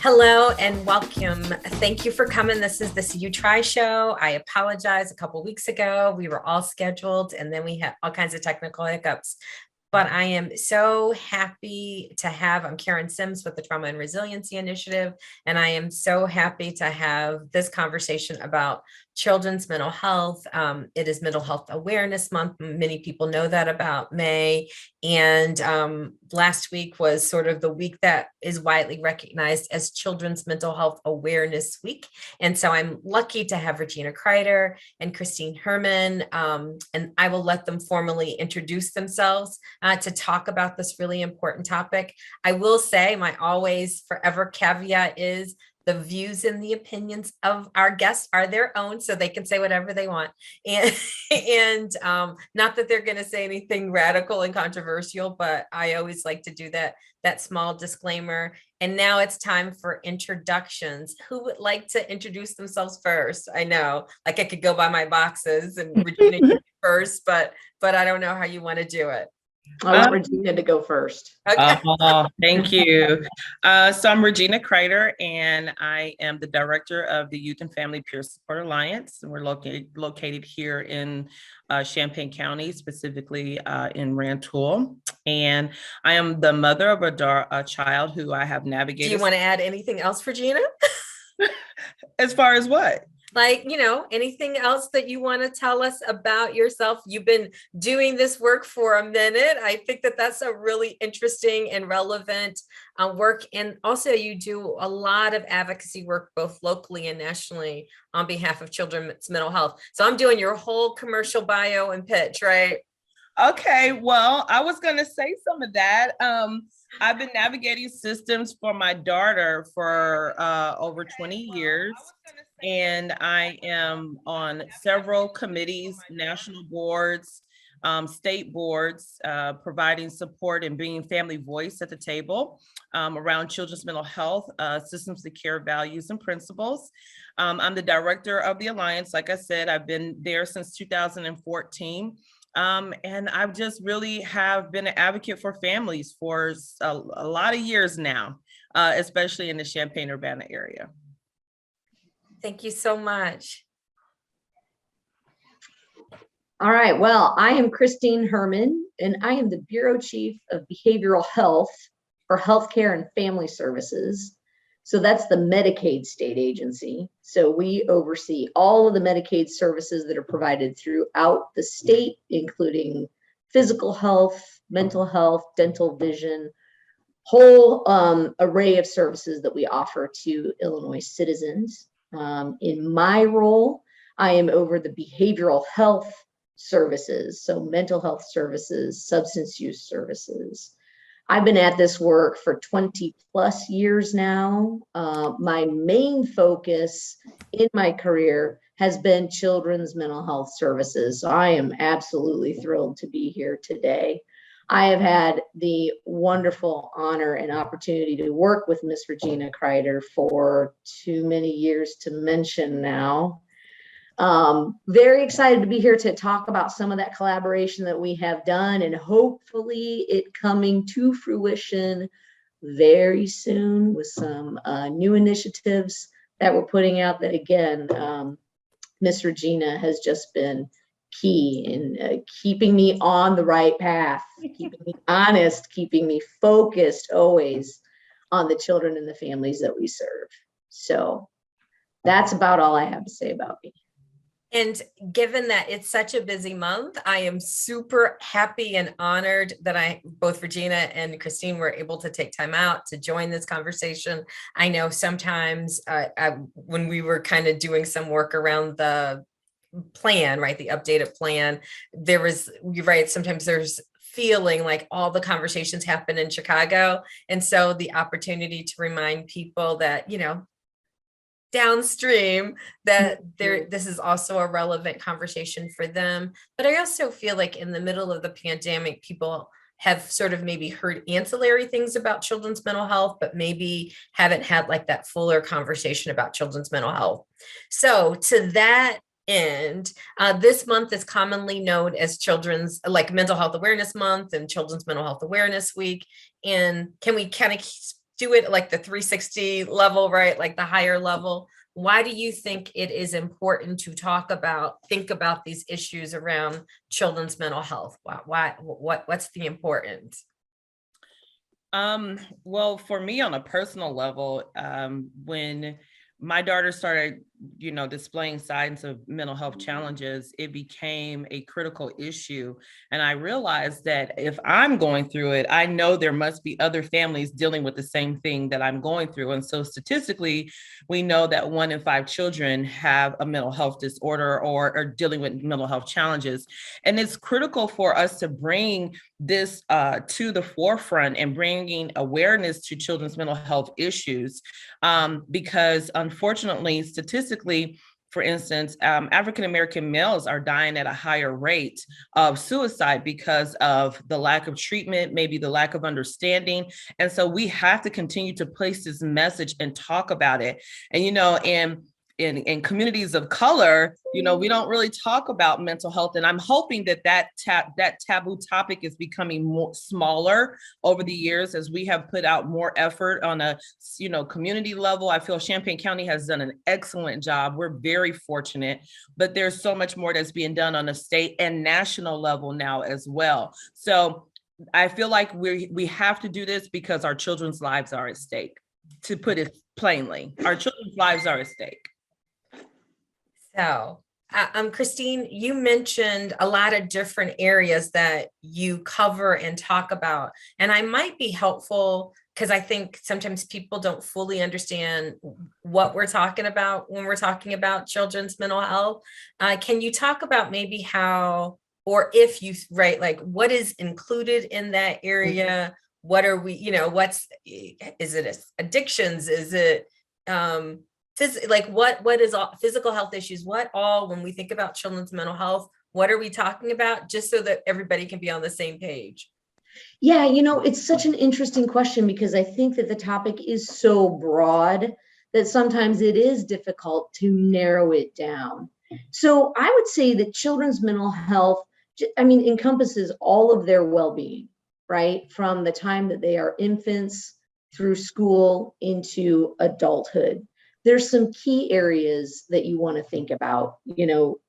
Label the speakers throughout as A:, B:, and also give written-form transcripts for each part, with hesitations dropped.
A: Hello and welcome. Thank you for coming. This is the See You Try show. I apologize. A couple weeks ago, we were all scheduled and then we had all kinds of technical hiccups. But I am so happy to I'm Karen Sims with the Trauma and Resiliency Initiative, and I am so happy to have this conversation about children's mental health. It is Mental Health Awareness Month. Many people know that about May. And last week was sort of the week that is widely recognized as Children's Mental Health Awareness Week. And so I'm lucky to have Regina Kreider and Christine Herman, and I will let them formally introduce themselves to talk about this really important topic. I will say my always forever caveat is the views and the opinions of our guests are their own, so they can say whatever they want. And not that they're going to say anything radical and controversial, but I always like to do that small disclaimer. And now it's time for introductions. Who would like to introduce themselves first? I know, like I could go by my boxes and Regina first, but I don't know how you want to do it.
B: I want Regina to go first.
C: Okay. Thank you. So I'm Regina Kreider, and I am the director of the Youth and Family Peer Support Alliance. And we're located here in Champaign County, specifically in Rantoul. And I am the mother of a child who I have navigated.
A: Do you want to add anything else, Regina?
C: As far as what?
A: Like, anything else that you want to tell us about yourself? You've been doing this work for a minute. I think that that's a really interesting and relevant work. And also you do a lot of advocacy work, both locally and nationally on behalf of children's mental health. So I'm doing your whole commercial bio and pitch, right?
C: Okay, well, I was going to say some of that. I've been navigating systems for my daughter for over 20 years. And I am on several committees, national boards, state boards, providing support and bringing family voice at the table around children's mental health, systems of care, values, and principles. I'm the director of the Alliance. Like I said, I've been there since 2014. And I've just really have been an advocate for families for a lot of years now, especially in the Champaign-Urbana area.
A: Thank you so much.
B: All right. Well, I am Christine Herman, and I am the Bureau Chief of Behavioral Health for Healthcare and Family Services. So that's the Medicaid state agency. So we oversee all of the Medicaid services that are provided throughout the state, including physical health, mental health, dental, vision, whole array of services that we offer to Illinois citizens. In my role, I am over the behavioral health services, so mental health services, substance use services. I've been at this work for 20 plus years now. My main focus in my career has been children's mental health services. So I am absolutely thrilled to be here today. I have had the wonderful honor and opportunity to work with Miss Regina Kreider for too many years to mention now. Very excited to be here to talk about some of that collaboration that we have done, and hopefully it coming to fruition very soon with some new initiatives that we're putting out that, again, Miss Regina has just been key in keeping me on the right path, keeping me honest, keeping me focused always on the children and the families that we serve. So that's about all I have to say about me.
A: And given that it's such a busy month, I am super happy and honored that both Regina and Christine were able to take time out to join this conversation. I know sometimes when we were kind of doing some work around the plan, right, the updated plan, you're right, sometimes there's feeling like all the conversations happen in Chicago. And so the opportunity to remind people that, downstream, that this is also a relevant conversation for them. But I also feel like in the middle of the pandemic, people have sort of maybe heard ancillary things about children's mental health, but maybe haven't had like that fuller conversation about children's mental health. So to that end, this month is commonly known as Children's Mental Health Awareness Month and Children's Mental Health Awareness Week. And can we kind of do it like the 360 level, right? Like the higher level. Why do you think it is important to think about these issues around children's mental health? What's the importance?
C: Well, for me on a personal level, when my daughter started, displaying signs of mental health challenges, it became a critical issue. And I realized that if I'm going through it, I know there must be other families dealing with the same thing that I'm going through. And so statistically, we know that 1 in 5 children have a mental health disorder or are dealing with mental health challenges. And it's critical for us to bring this to the forefront and bringing awareness to children's mental health issues, because unfortunately, statistically, for instance, African-American males are dying at a higher rate of suicide because of the lack of treatment, maybe the lack of understanding. And so we have to continue to place this message and talk about it. And, in communities of color, we don't really talk about mental health. And I'm hoping that taboo topic is becoming more smaller over the years as we have put out more effort on a, community level. I feel Champaign County has done an excellent job. We're very fortunate, but there's so much more that's being done on a state and national level now as well. So I feel like we have to do this because our children's lives are at stake. To put it plainly, our children's lives are at stake.
A: So, Christine, you mentioned a lot of different areas that you cover and talk about, and I might be helpful because I think sometimes people don't fully understand what we're talking about when we're talking about children's mental health. Can you talk about maybe how, or if you, right, like what is included in that area? What are we, is it addictions? Is it, what is all physical health issues? What all, when we think about children's mental health, what are we talking about? Just so that everybody can be on the same page.
B: Yeah, it's such an interesting question because I think that the topic is so broad that sometimes it is difficult to narrow it down. So I would say that children's mental health, encompasses all of their well-being, right? From the time that they are infants through school into adulthood. There's some key areas that you want to think about,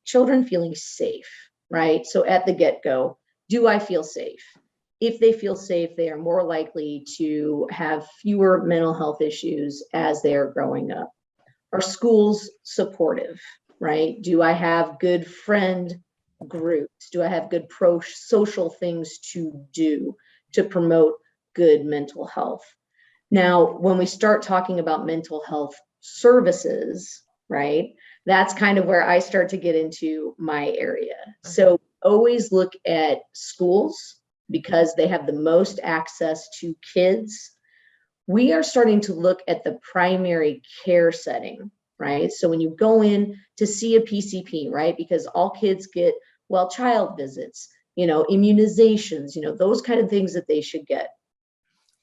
B: children feeling safe, right? So at the get-go, do I feel safe? If they feel safe, they are more likely to have fewer mental health issues as they are growing up. Are schools supportive, right? Do I have good friend groups? Do I have good pro-social things to do to promote good mental health? Now, when we start talking about mental health services, right, that's kind of where I start to get into my area. So always look at schools because they have the most access to kids. We are starting to look at the primary care setting, right? So when you go in to see a PCP, right, because all kids get, child visits, immunizations, those kind of things that they should get.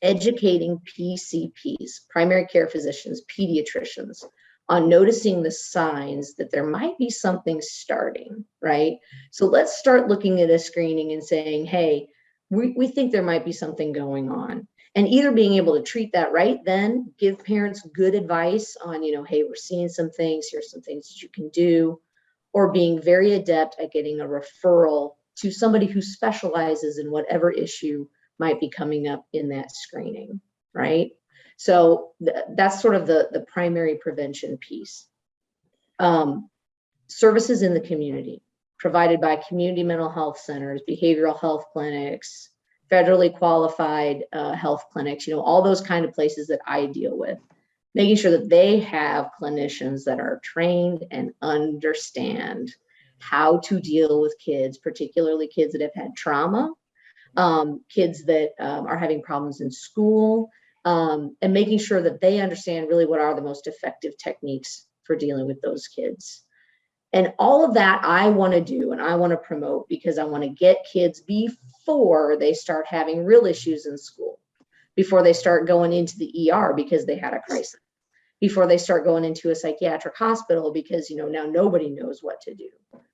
B: Educating PCPs, primary care physicians, pediatricians, on noticing the signs that there might be something starting, right? So let's start looking at a screening and saying, hey, we think there might be something going on. And either being able to treat that right then, give parents good advice on, hey, we're seeing some things, here's some things that you can do, or being very adept at getting a referral to somebody who specializes in whatever issue might be coming up in that screening, right? So that's sort of the primary prevention piece. Services in the community provided by community mental health centers, behavioral health clinics, federally qualified health clinics, all those kind of places that I deal with, making sure that they have clinicians that are trained and understand how to deal with kids, particularly kids that have had trauma, kids that are having problems in school, and making sure that they understand really what are the most effective techniques for dealing with those kids. And all of that I want to do and I want to promote because I want to get kids before they start having real issues in school, before they start going into the ER because they had a crisis, before they start going into a psychiatric hospital because, now nobody knows what to do,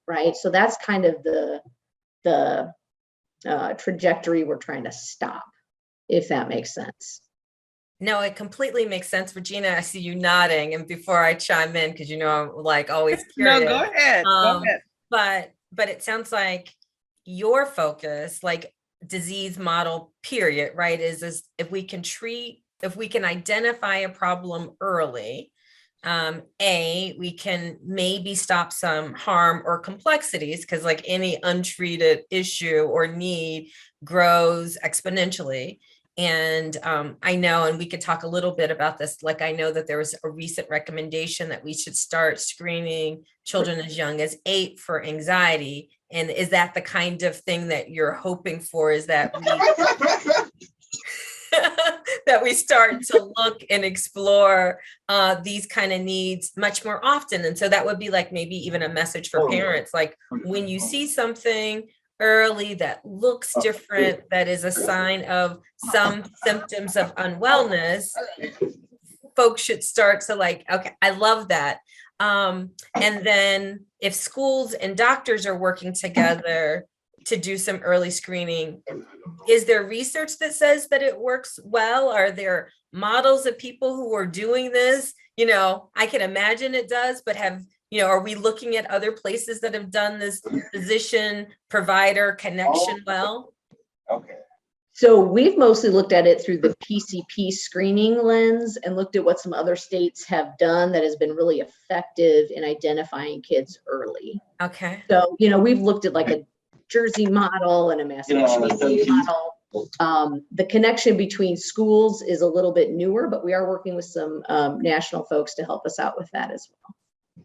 B: right? So that's kind of the trajectory we're trying to stop, if that makes sense.
A: No, it completely makes sense. Regina, I see you nodding. And before I chime in, because you know I'm like always
C: No,
A: curious.
C: go ahead. Go
A: Um,
C: ahead.
A: but it sounds like your focus, like disease model, period, right, is if we can treat, if we can identify a problem early, we can maybe stop some harm or complexities, because like any untreated issue or need grows exponentially. And I know, and we could talk a little bit about this, like I know that there was a recent recommendation that we should start screening children as young as 8 for anxiety. And is that the kind of thing that you're hoping for, is that we that we start to look and explore these kind of needs much more often? And so that would be like maybe even a message for parents, like when you see something early that looks different, that is a sign of some symptoms of unwellness, folks should start to like, okay, I love that. And then if schools and doctors are working together to do some early screening, is there research that says that it works well? Are there models of people who are doing this? You know, I can imagine it does, but are we looking at other places that have done this physician provider connection well?
D: Okay.
B: So we've mostly looked at it through the PCP screening lens and looked at what some other states have done that has been really effective in identifying kids early.
A: Okay.
B: So, we've looked at like a Jersey model and a Massachusetts model. The connection between schools is a little bit newer, but we are working with some national folks to help us out with that as well.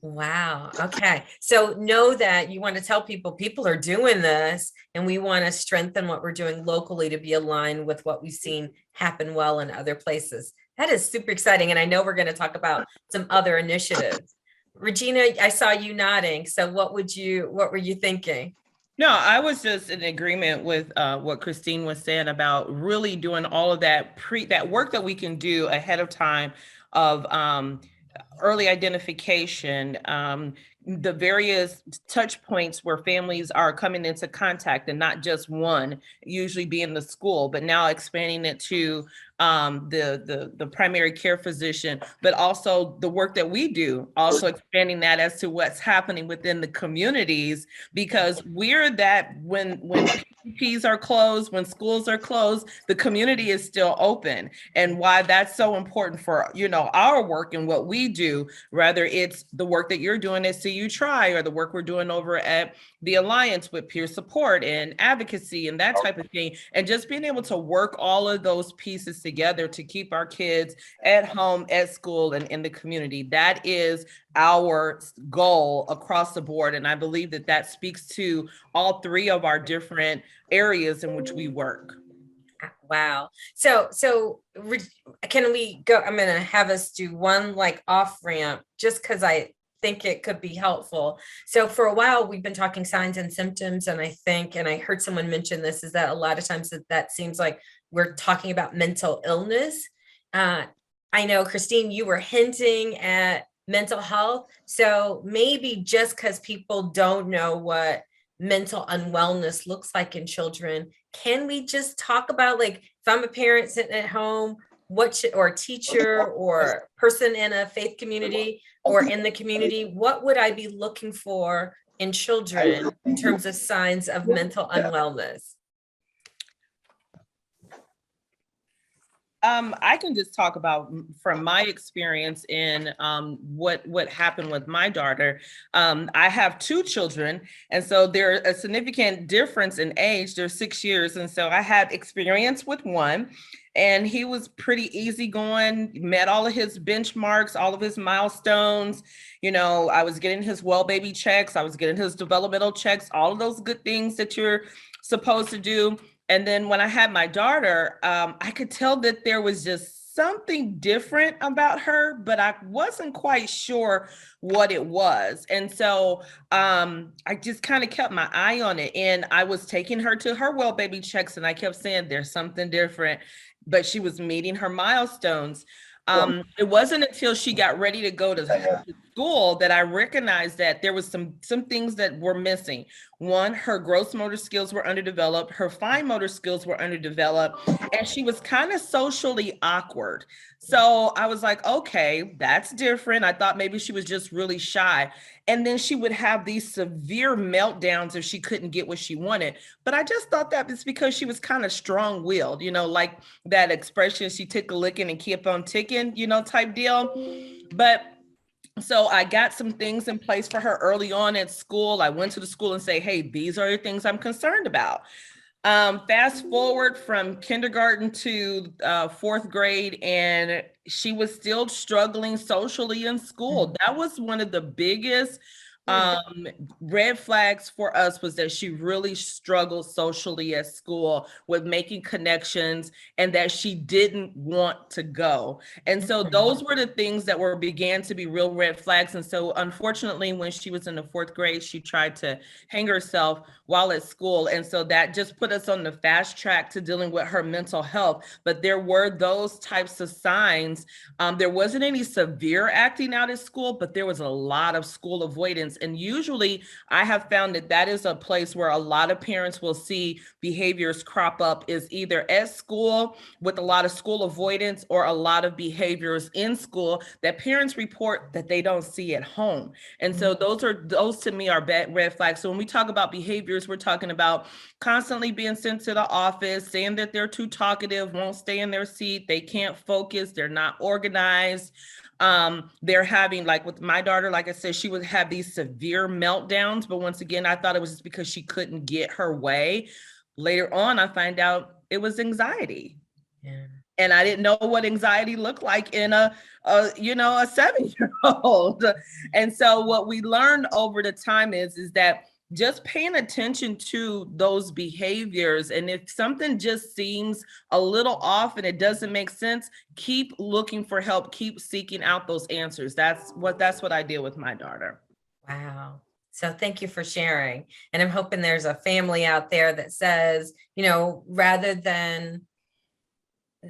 A: Wow. Okay. So know that you want to tell people are doing this, and we want to strengthen what we're doing locally to be aligned with what we've seen happen well in other places. That is super exciting. And I know we're going to talk about some other initiatives. Regina, I saw you nodding. So what were you thinking?
C: No, I was just in agreement with what Christine was saying about really doing all of that work that we can do ahead of time of early identification, the various touch points where families are coming into contact, and not just one, usually being the school, but now expanding it to the primary care physician, but also the work that we do, also expanding that as to what's happening within the communities, because we're that when PCPs are closed, when schools are closed, the community is still open. And why that's so important for, our work and what we do, whether it's the work that you're doing at CU Tri or the work we're doing over at the Alliance with peer support and advocacy and that type of thing. And just being able to work all of those pieces together to keep our kids at home, at school, and in the community. That is our goal across the board. And I believe that that speaks to all three of our different areas in which we work.
A: Wow. So can we go? I'm going to have us do one like off ramp, just because I think it could be helpful. So for a while, we've been talking signs and symptoms. And I heard someone mention this, is that a lot of times that seems like we're talking about mental illness. I know, Christine, you were hinting at mental health. So maybe just because people don't know what mental unwellness looks like in children, can we just talk about, like, if I'm a parent sitting at home, or a teacher or person in a faith community or in the community, what would I be looking for in children in terms of signs of mental unwellness?
C: I can just talk about from my experience in what happened with my daughter. I have 2 children, and so there's a significant difference in age. They're 6 years, and so I had experience with one, and he was pretty easygoing, met all of his benchmarks, all of his milestones. I was getting his well baby checks, I was getting his developmental checks, all of those good things that you're supposed to do. And then when I had my daughter, I could tell that there was just something different about her, but I wasn't quite sure what it was. And so I just kind of kept my eye on it. And I was taking her to her well baby checks, and I kept saying there's something different, but she was meeting her milestones. It wasn't until she got ready to go to school that I recognized that there was some things that were missing. One, her gross motor skills were underdeveloped, her fine motor skills were underdeveloped, and she was kind of socially awkward. So I was like, okay, that's different. I thought maybe she was just really shy. And then she would have these severe meltdowns if she couldn't get what she wanted. But I just thought that it's because she was kind of strong-willed, like that expression, she took a licking and kept on ticking, type deal. But so I got some things in place for her early on at school. I went to the school and say, hey, these are the things I'm concerned about. Fast forward from kindergarten to fourth grade, and she was still struggling socially in school. That was one of the biggest red flags for us, was that she really struggled socially at school with making connections, and that she didn't want to go. And so those were the things that began to be real red flags. And so unfortunately, when she was in the fourth grade, she tried to hang herself while at school. And so that just put us on the fast track to dealing with her mental health. But there were those types of signs. There wasn't any severe acting out at school, but there was a lot of school avoidance. And usually I have found that is a place where a lot of parents will see behaviors crop up, is either at school with a lot of school avoidance, or a lot of behaviors in school that parents report that they don't see at home. And so those to me are bad red flags. So when we talk about behaviors, we're talking about constantly being sent to the office, saying that they're too talkative, won't stay in their seat, they can't focus, they're not organized. They're having, like with my daughter, like I said, she would have these severe meltdowns, but once again, I thought it was just because she couldn't get her way. Later on, I find out it was anxiety. Yeah. And I didn't know what anxiety looked like in a 7-year-old. And so what we learned over the time is that just paying attention to those behaviors. And if something just seems a little off and it doesn't make sense, keep looking for help, keep seeking out those answers. That's what I did with my daughter.
A: Wow. So thank you for sharing. And I'm hoping there's a family out there that says, rather than,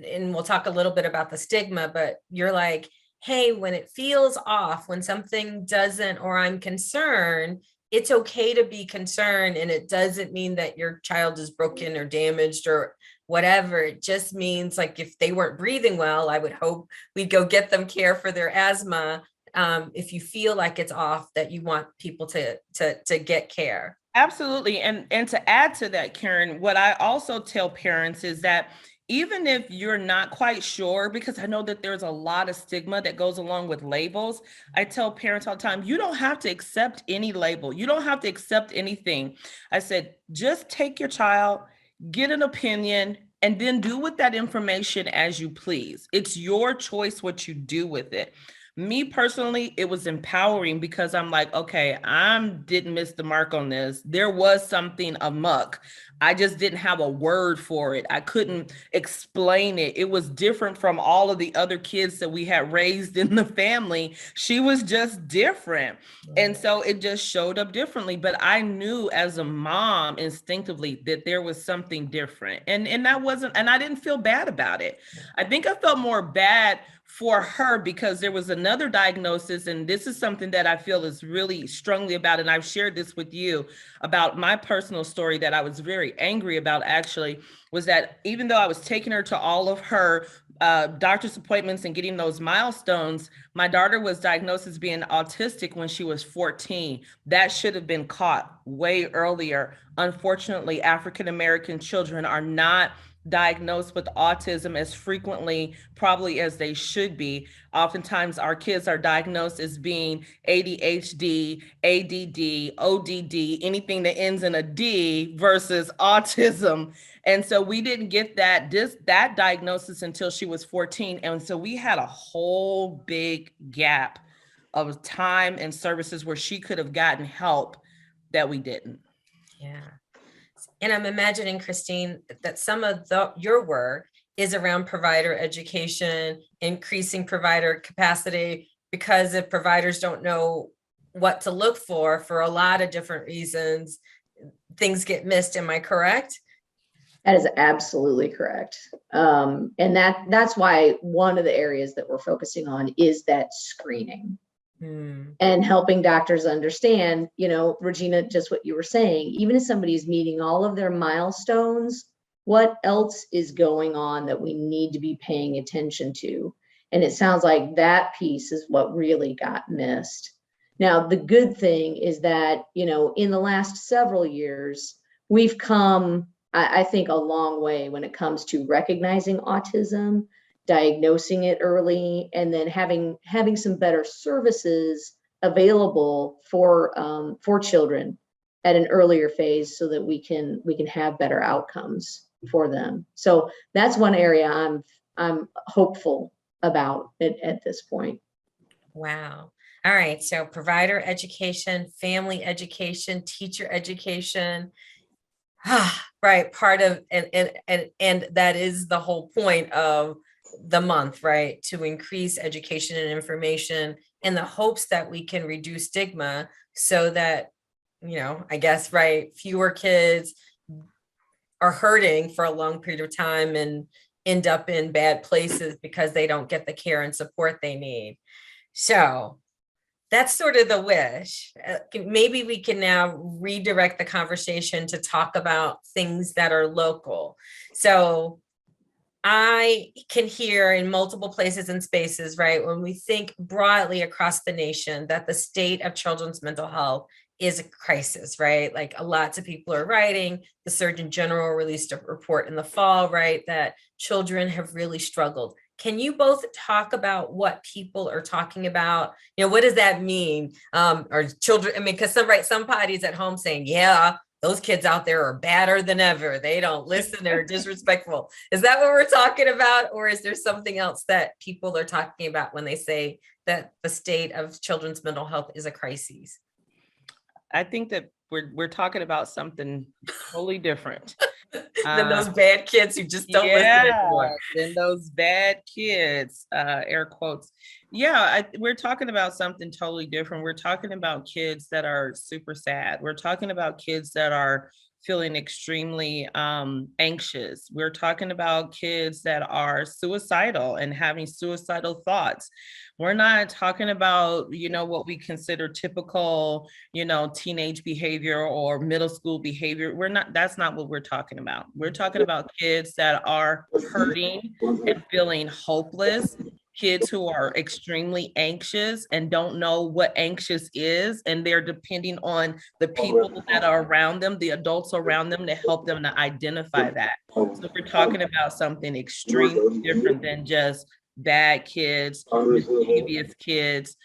A: and we'll talk a little bit about the stigma, but you're like, hey, when it feels off, when something doesn't, or I'm concerned, it's okay to be concerned. And it doesn't mean that your child is broken or damaged or whatever. It just means, like, if they weren't breathing well, I would hope we'd go get them care for their asthma. If you feel like it's off, that you want people to get care.
C: Absolutely. And to add to that, Karen, what I also tell parents is that even if you're not quite sure, because I know that there's a lot of stigma that goes along with labels, I tell parents all the time, you don't have to accept any label. You don't have to accept anything. I said, just take your child, get an opinion, and then do with that information as you please. It's your choice what you do with it. Me personally, it was empowering, because I'm like, okay, I didn't miss the mark on this. There was something amok. I just didn't have a word for it. I couldn't explain it. It was different from all of the other kids that we had raised in the family. She was just different. And so it just showed up differently. But I knew as a mom instinctively that there was something different. And that wasn't, and I didn't feel bad about it. I think I felt more bad for her because there was another diagnosis. And this is something that I feel is really strongly about. And I've shared this with you about my personal story that I was very angry about, actually, was that even though I was taking her to all of her doctor's appointments and getting those milestones, my daughter was diagnosed as being autistic when she was 14. That should have been caught way earlier. Unfortunately, African-American children are not diagnosed with autism as frequently probably as they should be. Oftentimes our kids are diagnosed as being ADHD, ADD, ODD, anything that ends in a D versus autism. And so we didn't get that diagnosis until she was 14. And so we had a whole big gap of time and services where she could have gotten help that we didn't.
A: Yeah. And I'm imagining, Christine, that some of your work is around provider education, increasing provider capacity, because if providers don't know what to look for a lot of different reasons, things get missed. Am I correct?
B: That is absolutely correct. And that's why one of the areas that we're focusing on is that screening. and helping doctors understand, Regina, just what you were saying, even if somebody's meeting all of their milestones, what else is going on that we need to be paying attention to? And it sounds like that piece is what really got missed. Now, the good thing is that, in the last several years, we've come, I think, a long way when it comes to recognizing autism, diagnosing it early, and then having some better services available for children at an earlier phase so that we can have better outcomes for them. So that's one area I'm hopeful about at this point.
A: Wow. All right. So provider education, family education, teacher education. Right. Part of, and that is the whole point of the month, right? To increase education and information in the hopes that we can reduce stigma so that, I guess, right, fewer kids are hurting for a long period of time and end up in bad places because they don't get the care and support they need. So that's sort of the wish. Maybe we can now redirect the conversation to talk about things that are local. So I can hear in multiple places and spaces, right, when we think broadly across the nation that the state of children's mental health is a crisis, right? Like lots of people are writing. The Surgeon General released a report in the fall, right, that children have really struggled. Can you both talk about what people are talking about? What does that mean? Or children, because some parties at home saying, yeah, those kids out there are badder than ever. They don't listen, they're disrespectful. Is that what we're talking about? Or is there something else that people are talking about when they say that the state of children's mental health is a crisis?
C: I think that we're talking about something totally different.
A: Than those bad kids who just don't listen anymore.
C: Than those bad kids, air quotes. Yeah, we're talking about something totally different. We're talking about kids that are super sad. We're talking about kids that are feeling extremely anxious. We're talking about kids that are suicidal and having suicidal thoughts. We're not talking about, what we consider typical, teenage behavior or middle school behavior. That's not what we're talking about. We're talking about kids that are hurting and feeling hopeless, kids who are extremely anxious and don't know what anxious is, and they're depending on the people that are around them, the adults around them, to help them to identify that. So we're talking about something extremely different than just bad kids, mischievous kids,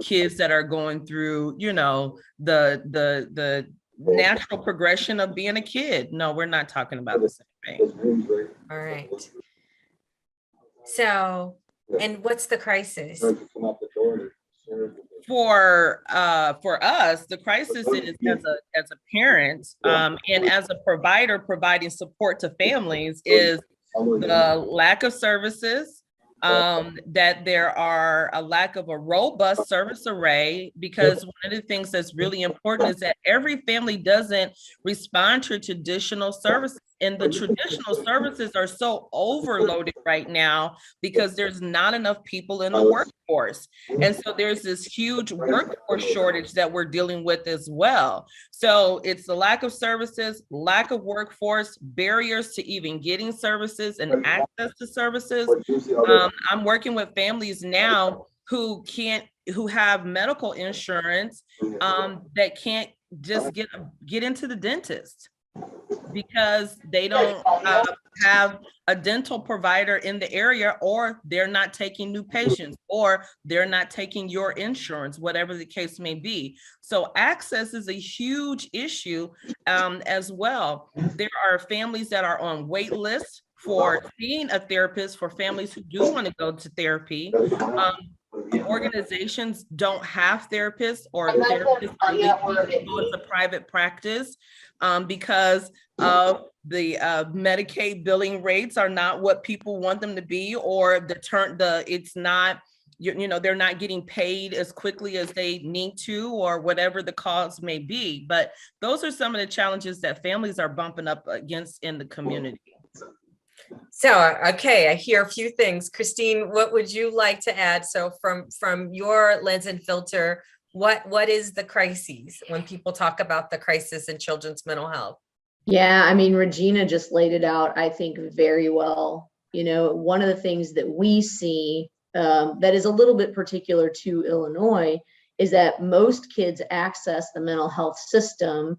C: kids that are going through, the natural progression of being a kid. No, we're not talking about the same thing.
A: All right. So, and what's the crisis?
C: For us, the crisis is as a parent and as a provider providing support to families is the lack of services, that there are a lack of a robust service array, because one of the things that's really important is that every family doesn't respond to traditional services. And the traditional services are so overloaded right now because there's not enough people in the workforce. And so there's this huge workforce shortage that we're dealing with as well. So it's the lack of services, lack of workforce, barriers to even getting services and access to services. I'm working with families now who have medical insurance that can't just get into the dentist because they don't have a dental provider in the area, or they're not taking new patients, or they're not taking your insurance, whatever the case may be. So access is a huge issue as well. There are families that are on wait lists for seeing a therapist, for families who do want to go to therapy. Organizations don't have therapists, or therapists are leaving to go into private practice because of the Medicaid billing rates are not what people want them to be, or it's not, they're not getting paid as quickly as they need to, or whatever the cause may be. But those are some of the challenges that families are bumping up against in the community.
A: So, okay, I hear a few things. Christine, what would you like to add? So from your lens and filter, what is the crises when people talk about the crisis in children's mental health?
B: Yeah, I mean, Regina just laid it out, I think, very well. You know, one of the things that we see that is a little bit particular to Illinois is that most kids access the mental health system,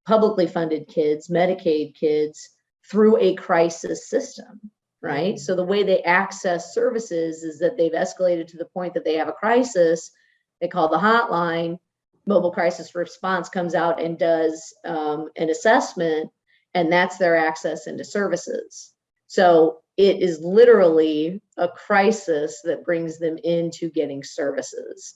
B: publicly funded kids, Medicaid kids, through a crisis system, right? So the way they access services is that they've escalated to the point that they have a crisis, they call the hotline, mobile crisis response comes out and does an assessment, and that's their access into services. So it is literally a crisis that brings them into getting services.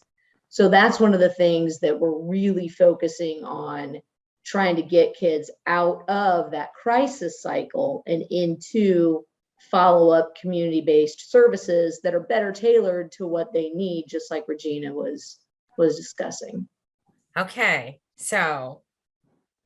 B: So that's one of the things that we're really focusing on, trying to get kids out of that crisis cycle and into follow-up community-based services that are better tailored to what they need, just like Regina was discussing.
A: Okay, so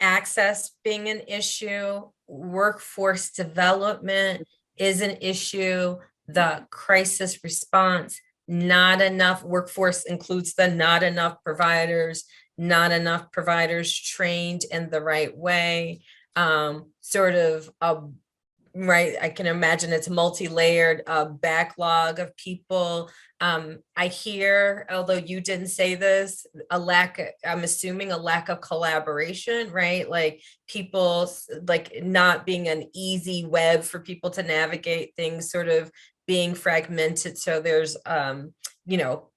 A: access being an issue, workforce development is an issue, the crisis response, not enough workforce includes the not enough providers trained in the right way, sort of a right, I can imagine it's multi-layered backlog of people. I hear, although you didn't say this, I'm assuming a lack of collaboration, right? Like people like not being an easy web for people to navigate things, sort of being fragmented. So there's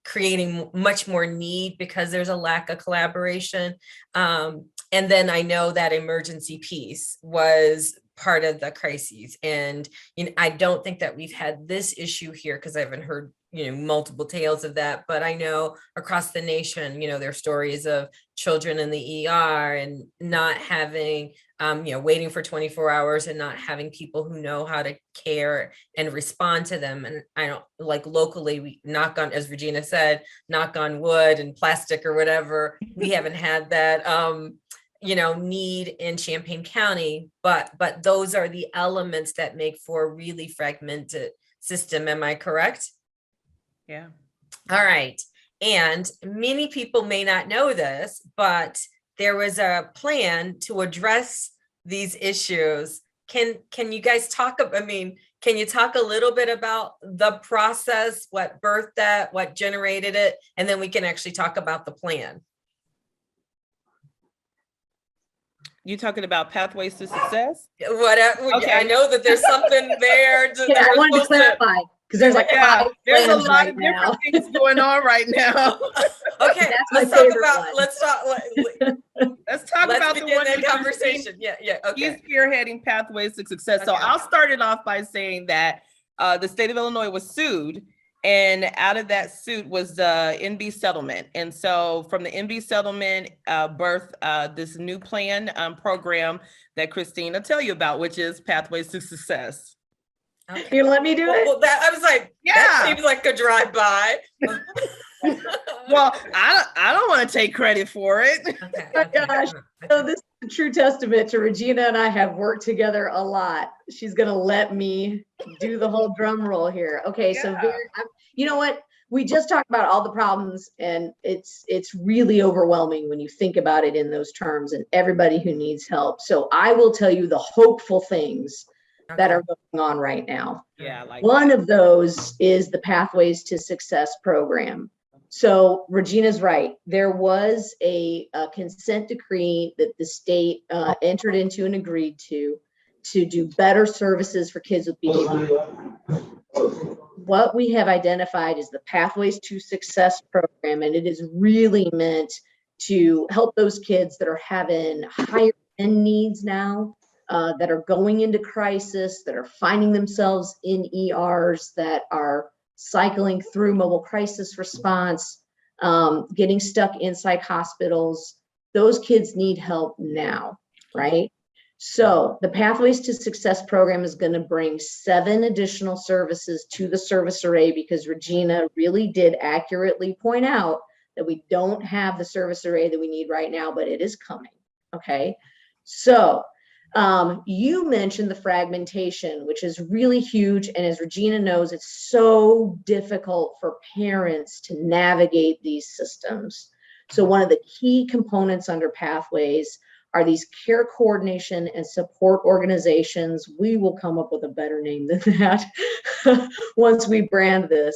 A: creating much more need because there's a lack of collaboration. And then I know that emergency piece was part of the crises. And I don't think that we've had this issue here because I haven't heard multiple tales of that, but I know across the nation, there are stories of children in the ER and not having waiting for 24 hours and not having people who know how to care and respond to them. And I don't like locally, we knock on, as Regina said, knock on wood and plastic or whatever. We haven't had that need in Champaign County, but those are the elements that make for a really fragmented system. Am I correct?
C: Yeah.
A: All right. And many people may not know this, but there was a plan to address these issues. Can you guys talk about, can you talk a little bit about the process, what birthed that, what generated it, and then we can actually talk about the plan.
C: You talking about Pathways to Success?
A: Whatever.
C: Okay.
A: I know that there's something there.
B: Yeah, I wanted to clarify because there's like
C: there's a lot of different things going on right now.
A: Okay, let's talk about let's talk about the one conversation. Yeah. Okay.
C: He's spearheading Pathways to Success. Okay. So I'll start it off by saying that the state of Illinois was sued. And out of that suit was the NB settlement. And so from the NB settlement birthed this new plan program that Christine will tell you about, which is Pathways to Success.
B: Okay. You let me do it?
A: Well, I was like, that seems like a drive-by.
C: Well, I don't want to take credit for it.
B: Okay, oh my gosh. So this is a true testament to Regina and I have worked together a lot. She's going to let me do the whole drum roll here. Okay, so you know what? We just talked about all the problems, and it's really overwhelming when you think about it in those terms and everybody who needs help. So I will tell you the hopeful things that are going on right now.
C: Yeah, like
B: one of those is the Pathways to Success program. So Regina's right. There was a consent decree that the state entered into and agreed to do better services for kids with behavioral. What we have identified is the Pathways to Success program, and it is really meant to help those kids that are having higher end needs now, that are going into crisis, that are finding themselves in ERs, that are cycling through mobile crisis response, getting stuck in psych hospitals. Those kids need help now, right? So the Pathways to Success program is going to bring 7 additional services to the service array, because Regina really did accurately point out that we don't have the service array that we need right now, but it is coming. Okay, so You mentioned the fragmentation, which is really huge. And as Regina knows, it's so difficult for parents to navigate these systems. So one of the key components under Pathways are these care coordination and support organizations. We will come up with a better name than that once we brand this,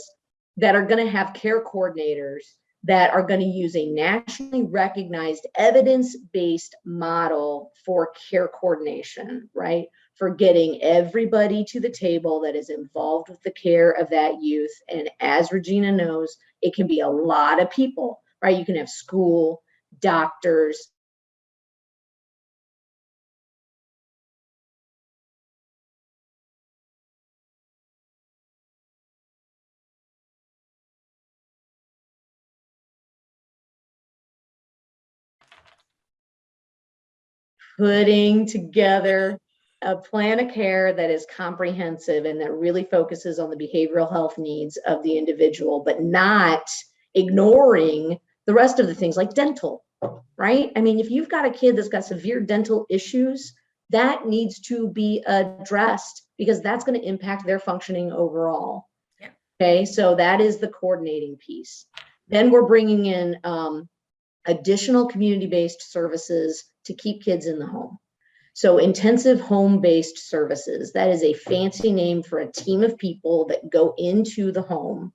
B: that are going to have care coordinators that are going to use a nationally recognized evidence-based model for care coordination, right? For getting everybody to the table that is involved with the care of that youth. And as Regina knows, it can be a lot of people, right? You can have school, doctors, putting together a plan of care that is comprehensive and that really focuses on the behavioral health needs of the individual, but not ignoring the rest of the things like dental, right? I mean, if you've got a kid that's got severe dental issues, that needs to be addressed because that's going to impact their functioning overall.
A: Yeah.
B: Okay, so that is the coordinating piece. Then we're bringing in additional community-based services to keep kids in the home. So intensive home-based services, that is a fancy name for a team of people that go into the home,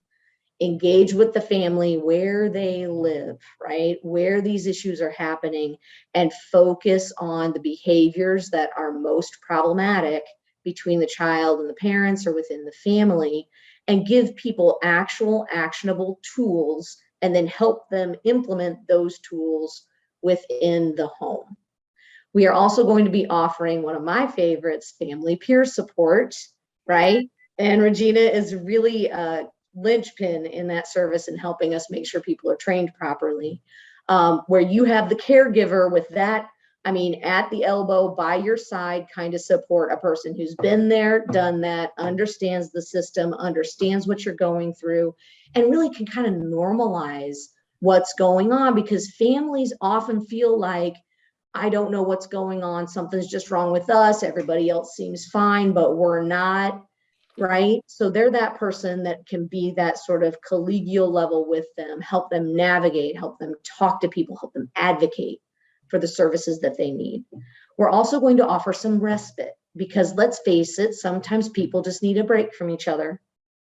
B: engage with the family where they live, right? Where these issues are happening, and focus on the behaviors that are most problematic between the child and the parents or within the family, and give people actual actionable tools and then help them implement those tools within the home. We are also going to be offering one of my favorites, family peer support, right? And Regina is really a linchpin in that service and helping us make sure people are trained properly, where you have the caregiver with that, I mean, at the elbow, by your side, kind of support a person who's been there, done that, understands the system, understands what you're going through, and really can kind of normalize what's going on, because families often feel like, I don't know what's going on, something's just wrong with us, everybody else seems fine, but we're not, right? So they're that person that can be that sort of collegial level with them, help them navigate, help them talk to people, help them advocate for the services that they need. We're also going to offer some respite, because let's face it, sometimes people just need a break from each other,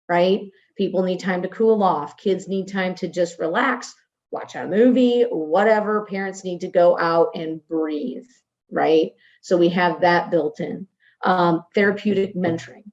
B: right? People need time to cool off. Kids need time to just relax, watch a movie, whatever. Parents need to go out and breathe, right? So we have that built in. Therapeutic mentoring,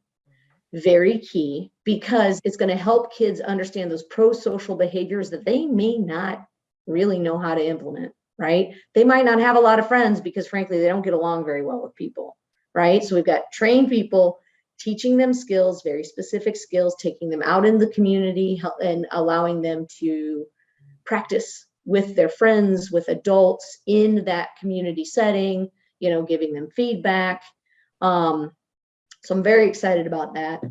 B: very key, because it's going to help kids understand those pro-social behaviors that they may not really know how to implement, right? They might not have a lot of friends because frankly, they don't get along very well with people, right? So we've got trained people teaching them skills, very specific skills, taking them out in the community and allowing them to practice with their friends, with adults in that community setting, you know, giving them feedback. So I'm very excited about that.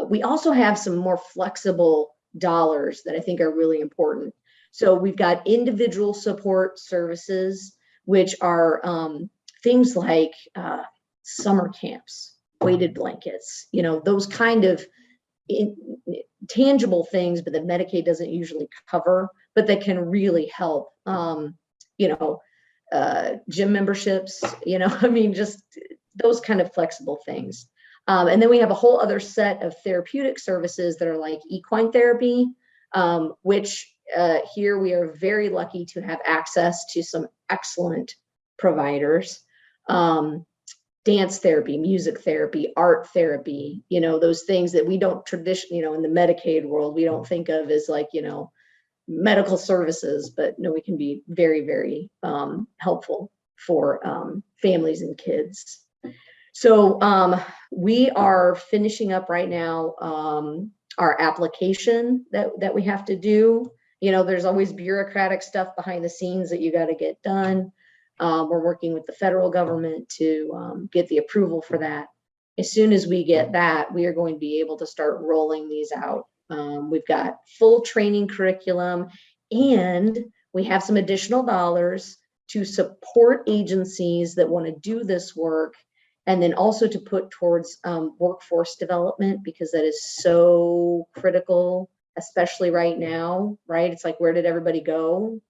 B: We also have some more flexible dollars that I think are really important. So we've got individual support services, which are things like summer camps, weighted blankets, you know, those kind of tangible things, but that Medicaid doesn't usually cover, but that can really help, you know, gym memberships, you know, I mean, just those kind of flexible things. And then we have a whole other set of therapeutic services that are like equine therapy, which here we are very lucky to have access to some excellent providers. Dance therapy, music therapy, art therapy, you know, those things that we don't traditionally, you know, in the Medicaid world, we don't think of as like, you know, medical services, but no, we can be very, very helpful for families and kids. So we are finishing up right now our application that we have to do. You know, there's always bureaucratic stuff behind the scenes that you got to get done. We're working with the federal government to get the approval for that. As soon as we get that, we are going to be able to start rolling these out. We've got full training curriculum, and we have some additional dollars to support agencies that want to do this work And then also to put towards workforce development, because that is so critical, especially right now, right? It's like, where did everybody go,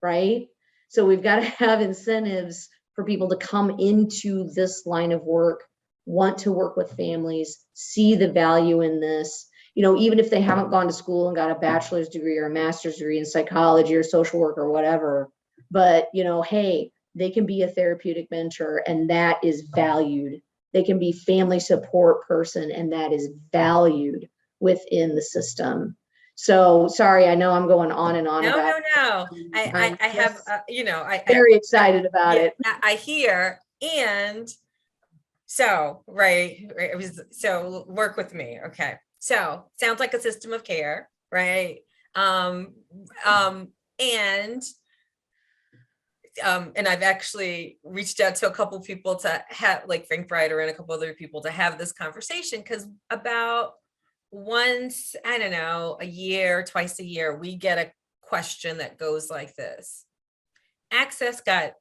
B: right? So we've got to have incentives for people to come into this line of work, want to work with families, see the value in this, you know, even if they haven't gone to school and got a bachelor's degree or a master's degree in psychology or social work or whatever, but, you know, hey, they can be a therapeutic mentor and that is valued. They can be family support person and that is valued within the system. So sorry, I know I'm going on and on
A: No,
B: about
A: no, no.
B: I'm
A: I have,
B: just
A: you know,
B: very excited about
A: yeah,
B: it.
A: I hear, and so, right, it was, so work with me, okay. So, sounds like a system of care, right? Um, and I've actually reached out to a couple people to have, like Frank Brider and a couple other people, to have this conversation, because about once, I don't know, a year, twice a year, we get a question that goes like this: Access got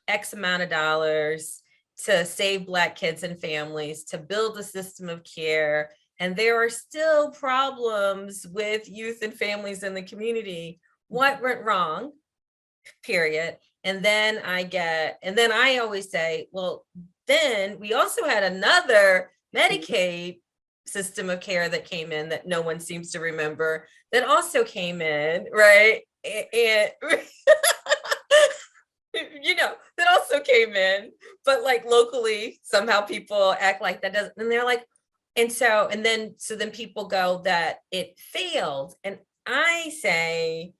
A: X amount of dollars to save Black kids and families, to build a system of care, and there are still problems with youth and families in the community. What went wrong? Period. And then I always say, well, then we also had another Medicaid system of care that came in that no one seems to remember, that also came in, right? And you know, that also came in, but like locally, somehow people act like that doesn't, and they're like, so then people go that it failed. And I say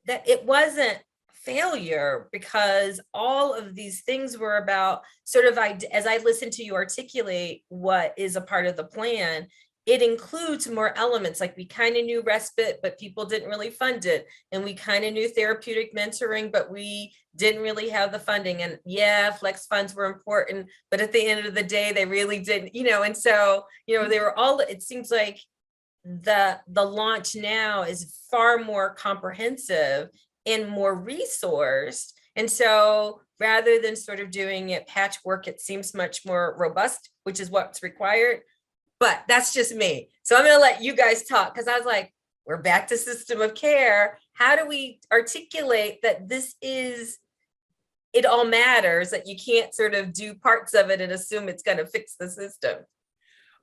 A: that it wasn't failure, because all of these things were about sort of, as I listen to you articulate what is a part of the plan, it includes more elements. Like, we kind of knew respite, but people didn't really fund it. And we kind of knew therapeutic mentoring, but we didn't really have the funding. And yeah, flex funds were important, but at the end of the day, they really didn't, you know. And so, you know, they were all, it seems like the launch now is far more comprehensive and more resourced. And so rather than sort of doing it patchwork, it seems much more robust, which is what's required. But that's just me. So I'm going to let you guys talk, because I was like, we're back to system of care. How do we articulate that this is, it all matters, that you can't sort of do parts of it and assume it's going to fix the system?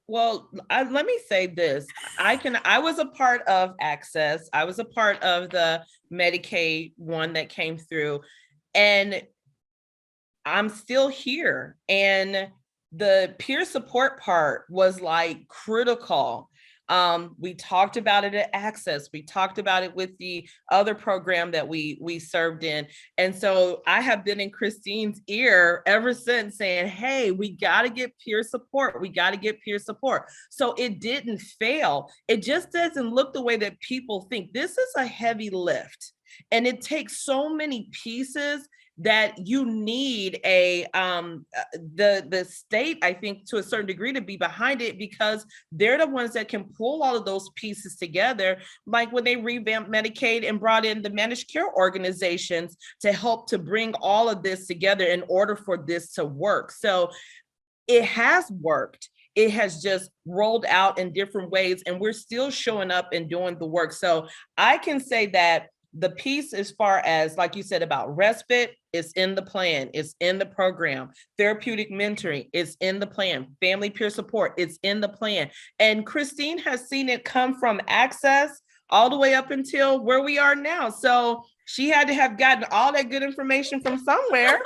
C: Well, let me say this. I was a part of Access. I was a part of the Medicaid one that came through, and I'm still here. And the peer support part was like critical. We talked about it at Access. We talked about it with the other program that we served in. And so I have been in Christine's ear ever since, saying, hey, we got to get peer support. We got to get peer support. So it didn't fail. It just doesn't look the way that people think. This is a heavy lift, and it takes so many pieces that you need the state, I think, to a certain degree, to be behind it, because they're the ones that can pull all of those pieces together. Like when they revamped Medicaid and brought in the managed care organizations to help to bring all of this together in order for this to work. So it has worked. It has just rolled out in different ways, and we're still showing up and doing the work. So I can say that the piece, as far as, like you said, about respite, is in the plan, it's in the program. Therapeutic mentoring is in the plan. Family peer support, it's in the plan. And Christine has seen it come from Access all the way up until where we are now. So she had to have gotten all that good information from somewhere.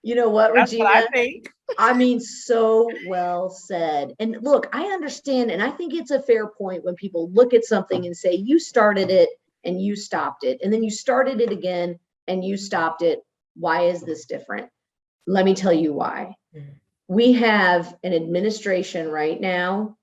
B: You know what,
C: That's
B: Regina?
C: what I think.
B: I mean, so well said. And look, I understand, and I think it's a fair point when people look at something and say, you started it and you stopped it, and then you started it again and you stopped it. Why is this different? Let me tell you why. We have an administration right now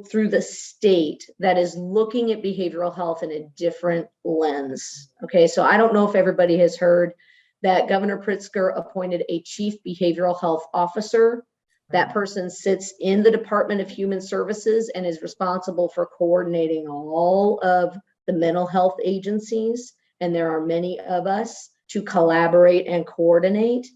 B: through the state that is looking at behavioral health in a different lens. Okay, so I don't know if everybody has heard that Governor Pritzker appointed a chief behavioral health officer. That person sits in the Department of Human Services and is responsible for coordinating all of the mental health agencies. And there are many of us to collaborate and coordinate.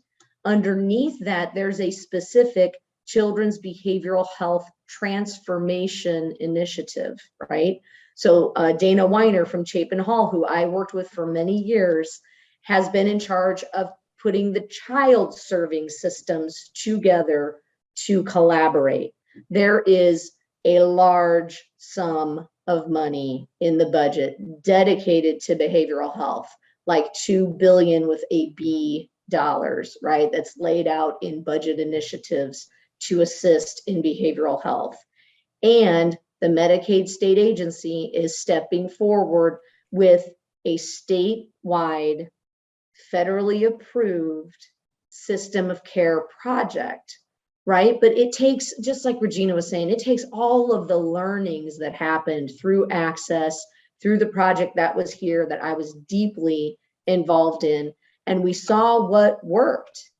B: underneath that, there's a specific Children's Behavioral Health Transformation Initiative, right? So Dana Weiner from Chapin Hall, who I worked with for many years, has been in charge of putting the child serving systems together to collaborate. There is a large sum of money in the budget dedicated to behavioral health, like $2 billion with a B dollars, right? That's laid out in budget initiatives to assist in behavioral health. And the Medicaid state agency is stepping forward with a statewide, federally approved system of care project, right? But it takes, just like Regina was saying, it takes all of the learnings that happened through Access, through the project that was here that I was deeply involved in, and we saw what worked.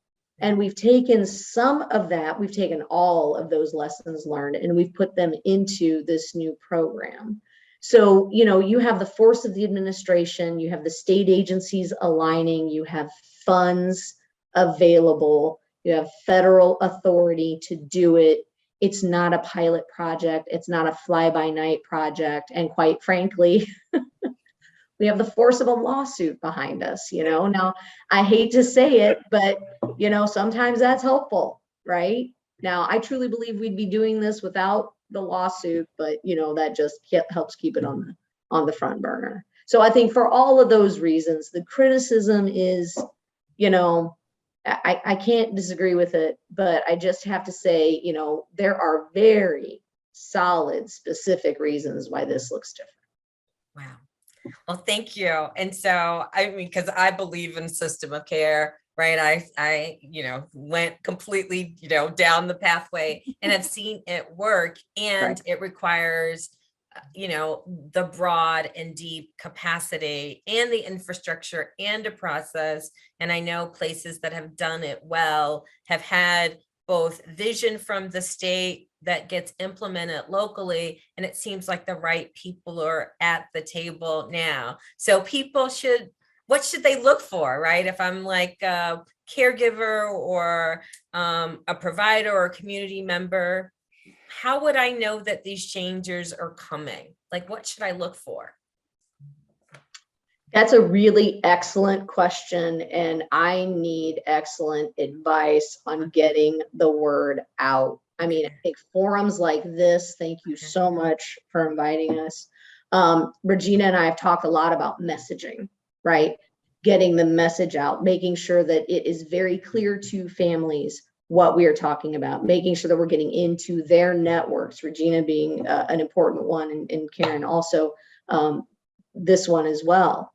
B: And we've taken some of that, we've taken all of those lessons learned, and we've put them into this new program. So, you know, you have the force of the administration, you have the state agencies aligning, you have funds available, you have federal authority to do it. It's not a pilot project, it's not a fly-by-night project. And quite frankly, we have the force of a lawsuit behind us, you know. Now, I hate to say it, but, you know, sometimes that's helpful, right? Now, I truly believe we'd be doing this without the lawsuit, but, you know, that just helps keep it on the front burner. So I think for all of those reasons, the criticism is, you know, I can't disagree with it, but I just have to say, you know, there are very solid, specific reasons why this looks different.
A: Wow. Well, thank you. And so, I mean, because I believe in system of care, right? I, you know, went completely, you know, down the pathway and have seen it work, and
B: Right.
A: it requires, you know, the broad and deep capacity and the infrastructure and a process. And I know places that have done it well have had both vision from the state that gets implemented locally, and it seems like the right people are at the table now. So people should, what should they look for, right? If I'm like a caregiver or a provider or a community member, how would I know that these changes are coming? Like, what should I look for?
B: That's a really excellent question, and I need excellent advice on getting the word out. I mean, I think forums like this, thank you so much for inviting us. Regina and I have talked a lot about messaging, right? Getting the message out, making sure that it is very clear to families what we are talking about, making sure that we're getting into their networks, Regina being an important one, and Karen also this one as well.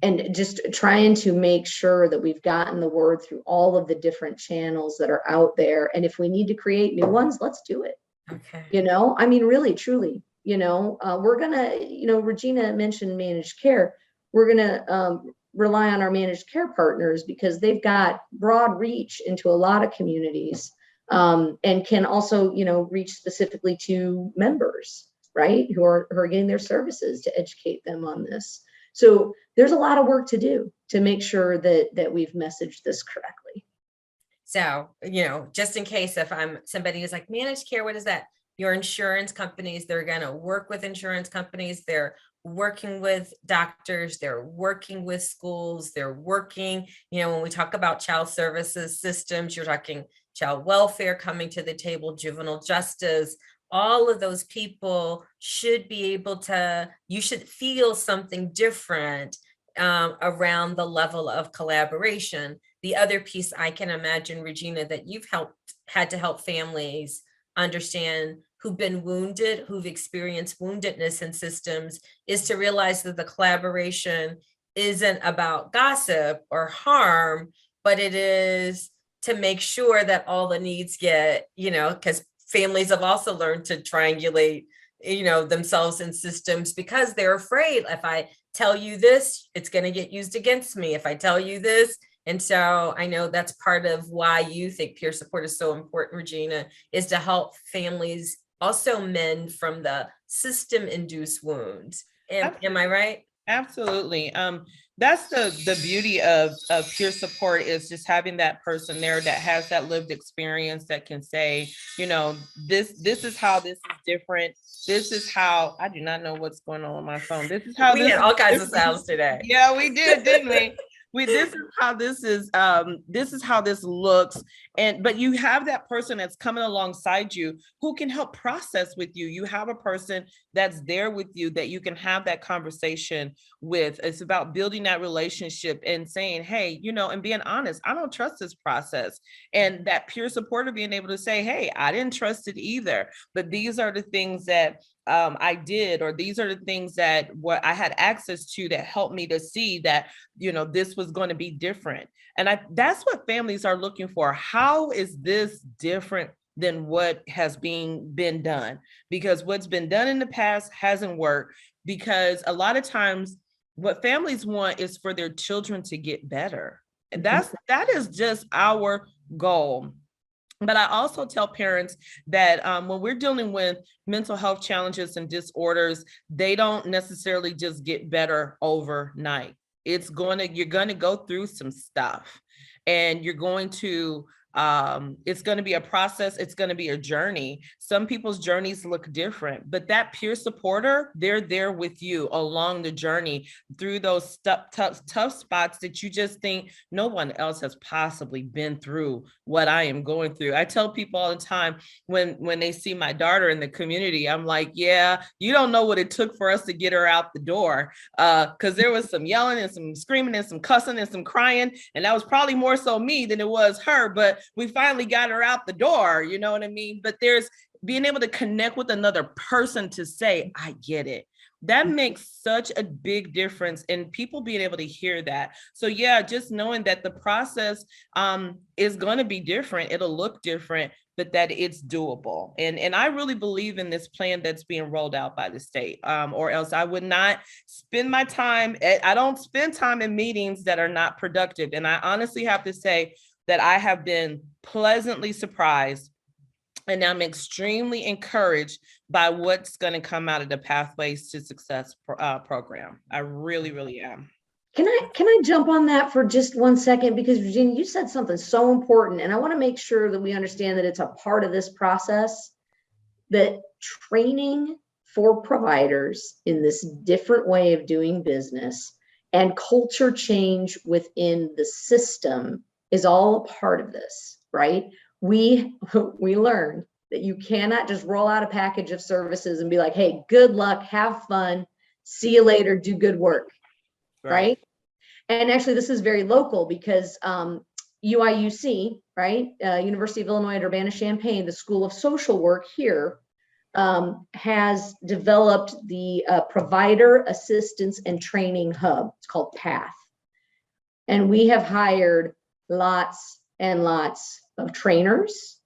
B: And just trying to make sure that we've gotten the word through all of the different channels that are out there. And if we need to create new ones, let's do it.
A: Okay.
B: You know, I mean, really, truly, you know, we're gonna, you know, Regina mentioned managed care. We're gonna rely on our managed care partners because they've got broad reach into a lot of communities, and can also, you know, reach specifically to members, right, who are getting their services, to educate them on this. So there's a lot of work to do to make sure that we've messaged this correctly.
A: So, you know, just in case if I'm somebody who's like, managed care, what is that? Your insurance companies, they're going to work with insurance companies. They're working with doctors. They're working with schools. They're working, you know, when we talk about child services systems, you're talking child welfare coming to the table, juvenile justice. All of those people should be able to, you should feel something different around the level of collaboration. The other piece I can imagine, Regina, that you've had to help families understand who've been wounded, who've experienced woundedness in systems, is to realize that the collaboration isn't about gossip or harm, but it is to make sure that all the needs get, you know, because families have also learned to triangulate, you know, themselves in systems because they're afraid. If I tell you this, it's going to get used against me. If I tell you this. And so I know that's part of why you think peer support is so important, Regina, is to help families also mend from the system-induced wounds. Am I right?
C: Absolutely. That's the beauty of peer support, is just having that person there that has that lived experience, that can say, you know, this is how this is different. This is how, I do not know what's going on with my phone. This is how
A: We
C: this
A: had
C: is
A: all kinds of
C: different.
A: sounds today.
C: Yeah, we did, didn't we? This is how this looks. But you have that person that's coming alongside you who can help process with you. You have a person that's there with you that you can have that conversation with. It's about building that relationship and saying, hey, you know, and being honest, I don't trust this process. And that peer support of being able to say, hey, I didn't trust it either, but these are the things that I did, or these are the things that what I had access to that helped me to see that, you know, this was going to be different. And that's what families are looking for. How is this different than what has been done? Because what's been done in the past hasn't worked, because a lot of times what families want is for their children to get better. And that is just our goal. But I also tell parents that when we're dealing with mental health challenges and disorders, they don't necessarily just get better overnight. You're going to go through some stuff, and you're going to it's going to be a process. It's going to be a journey. Some people's journeys look different, but that peer supporter, they're there with you along the journey through those tough spots that you just think no one else has possibly been through what I am going through. I tell people all the time when they see my daughter in the community, I'm like, yeah, you don't know what it took for us to get her out the door, because there was some yelling and some screaming and some cussing and some crying, and that was probably more so me than it was her, but we finally got her out the door, you know what I mean? But there's being able to connect with another person to say, I get it. That makes such a big difference in people being able to hear that. So yeah, just knowing that the process is going to be different. It'll look different, but that it's doable. And I really believe in this plan that's being rolled out by the state, or else I would not spend my time. I don't spend time in meetings that are not productive. And I honestly have to say that I have been pleasantly surprised, and I'm extremely encouraged by what's going to come out of the Pathways to Success program. I really, really am.
B: Can I jump on that for just 1 second? Because Virginia, you said something so important, and I want to make sure that we understand that it's a part of this process, that training for providers in this different way of doing business and culture change within the system is all a part of this, right? We learned that you cannot just roll out a package of services and be like, hey, good luck, have fun, see you later, do good work, right? And actually, this is very local because UIUC, right? University of Illinois at Urbana-Champaign, the School of Social Work here has developed the Provider Assistance and Training Hub. It's called PATH. And we have hired lots and lots of trainers.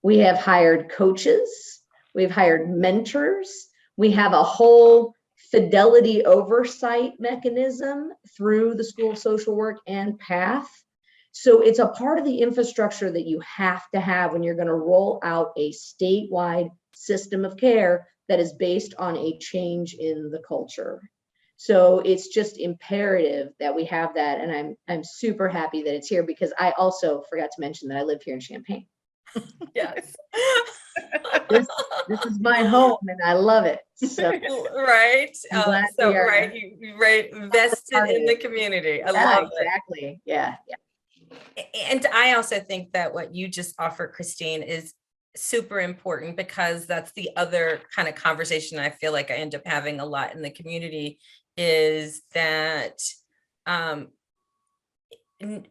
B: We have hired coaches. We've hired mentors. We have a whole fidelity oversight mechanism through the School of Social Work and PATH. So it's a part of the infrastructure that you have to have when you're going to roll out a statewide system of care that is based on a change in the culture. So it's just imperative that we have that. And I'm super happy that it's here, because I also forgot to mention that I live here in Champaign.
A: Yes.
B: This is my home and I love it. So,
A: right.
B: So
A: right. You invested in the community. I love
B: exactly. Yeah.
A: it. And I also think that what you just offered, Christine, is super important, because that's the other kind of conversation I feel like I end up having a lot in the community, is that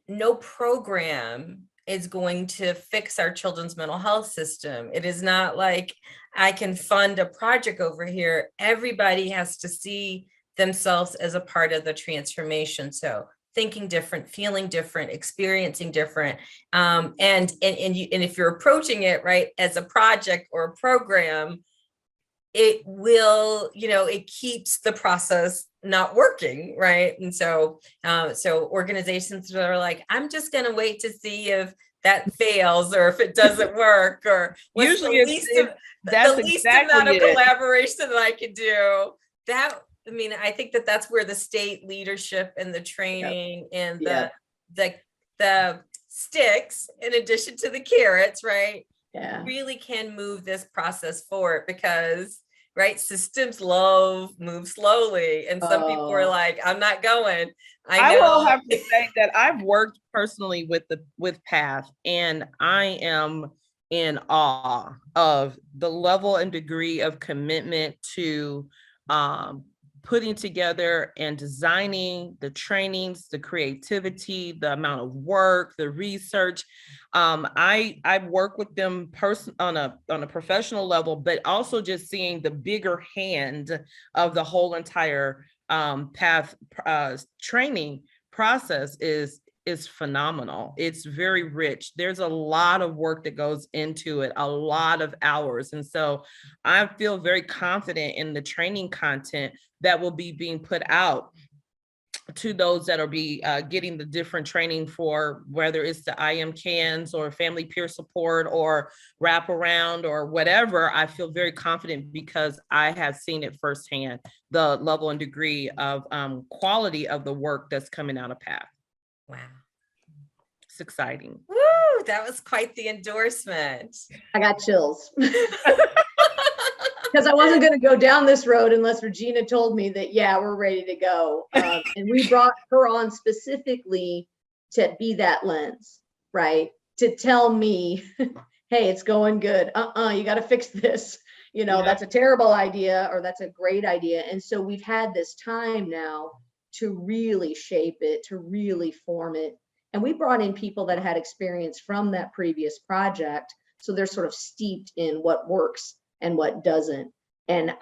A: no program is going to fix our children's mental health system. It is not like I can fund a project over here. Everybody has to see themselves as a part of the transformation. So thinking different, feeling different, experiencing different. And if you're approaching it right as a project or a program, it will, it keeps the process not working, right? And so organizations that are like, I'm just going to wait to see if that fails or if it doesn't work, or what's
C: Usually
A: the least amount of collaboration that I can do. I mean, I think that that's where the state leadership and the training and
B: Yep.
A: the sticks, in addition to the carrots, right,
B: Yeah.
A: really can move this process forward because, right, systems move slowly. And some people are
B: Oh.
A: like, I'm not going.
C: I
A: know.
C: will have to say that I've worked personally with PATH, and I am in awe of the level and degree of commitment to putting together and designing the trainings, the creativity, the amount of work, the research. I work with them on a professional level, but also just seeing the bigger hand of the whole entire PATH training process is phenomenal. It's very rich. There's a lot of work that goes into it, a lot of hours. And so I feel very confident in the training content that will be being put out to those that are getting the different training for, whether it's the IMCANs or family peer support or wraparound or whatever. I feel very confident because I have seen it firsthand, the level and degree of quality of the work that's coming out of PATH.
A: Wow.
C: It's exciting.
A: Woo, that was quite the endorsement.
B: I got chills. Because I wasn't going to go down this road unless Regina told me that, yeah, we're ready to go. And we brought her on specifically to be that lens, right? To tell me, hey, it's going good. You got to fix this. You know,
C: Yeah.
B: That's a terrible idea or that's a great idea. And so we've had this time now to really shape it, to really form it. And we brought in people that had experience from that previous project. So they're sort of steeped in what works and what doesn't. And